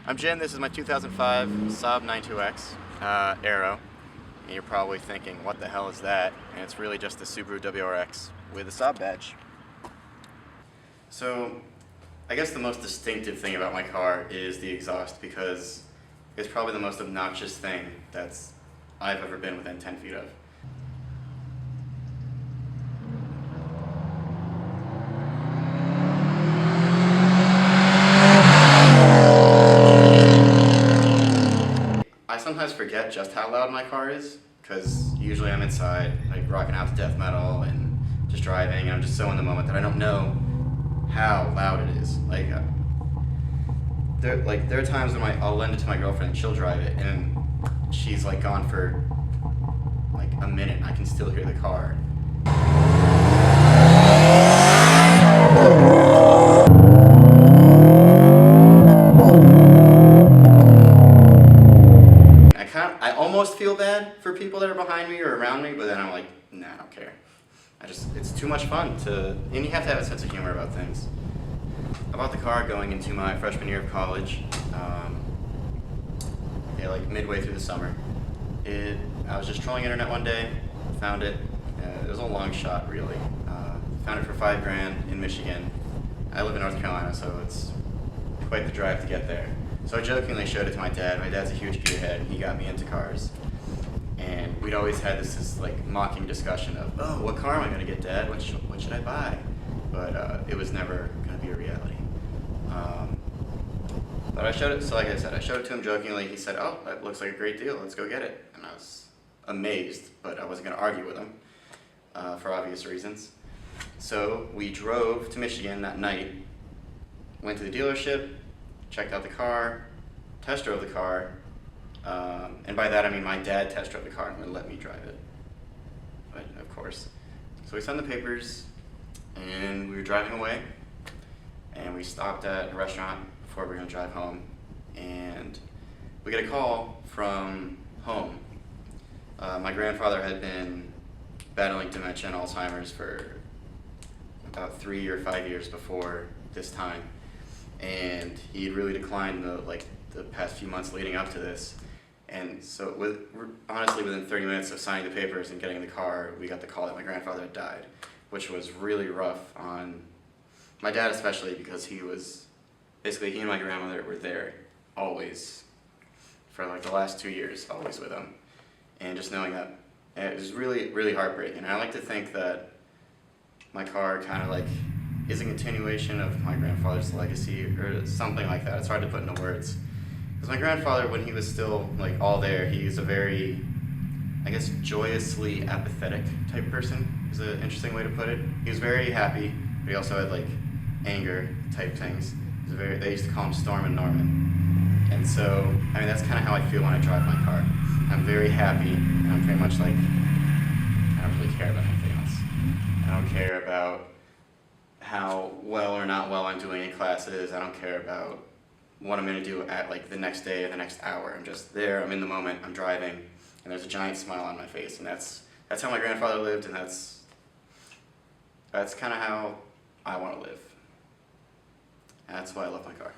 I'm Jin, this is my 2005 Saab 92X Aero, and you're probably thinking, what the hell is that? And it's really just the Subaru WRX with a Saab badge. So, I guess the most distinctive thing about my car is the exhaust, because it's probably the most obnoxious thing I've ever been within 10 feet of. I sometimes forget just how loud my car is, because usually I'm inside, like rocking out to death metal and just driving, and I'm just so in the moment that I don't know how loud it is. There are times when I'll lend it to my girlfriend and she'll drive it, and she's like gone for like a minute, and I can still hear the car. I almost feel bad for people that are behind me or around me, but then I'm like, nah, I don't care. It's too much fun and you have to have a sense of humor about things. I bought the car going into my freshman year of college, like midway through the summer. I was just trolling internet one day, found it. It was a long shot, really. Found it for $5 grand in Michigan. I live in North Carolina, so it's quite the drive to get there. So I jokingly showed it to my dad. My dad's a huge gearhead, and he got me into cars. And we'd always had this like mocking discussion of, oh, what car am I going to get, Dad? What should I buy? But it was never going to be a reality. But I showed it, so like I said, I showed it to him jokingly. He said, oh, that looks like a great deal. Let's go get it. And I was amazed, but I wasn't going to argue with him for obvious reasons. So we drove to Michigan that night, went to the dealership, checked out the car, test drove the car, and by that I mean my dad test drove the car and would let me drive it, but of course. So we signed the papers, and we were driving away, and we stopped at a restaurant before we were going to drive home, and we get a call from home. My grandfather had been battling dementia and Alzheimer's for about 3 or 5 years before this time. And he had really declined the past few months leading up to this. And so honestly, within 30 minutes of signing the papers and getting in the car, we got the call that my grandfather had died, which was really rough on my dad especially, because he and my grandmother were there always for like the last 2 years, always with him. And just knowing that, it was really, really heartbreaking. And I like to think that my car kind of like is a continuation of my grandfather's legacy or something like that. It's hard to put into words. Because my grandfather, when he was still like all there, he was a very, I guess, joyously apathetic type person is an interesting way to put it. He was very happy, but he also had like anger type things. They used to call him Storm and Norman. And so, I mean, that's kind of how I feel when I drive my car. I'm very happy, and I'm very much like, I don't really care about anything else. I don't care about how well or not well I'm doing in classes. I don't care about what I'm going to do at like the next day or the next hour. I'm just there, I'm in the moment, I'm driving, and there's a giant smile on my face. And that's how my grandfather lived, and that's kind of how I want to live. That's why I love my car.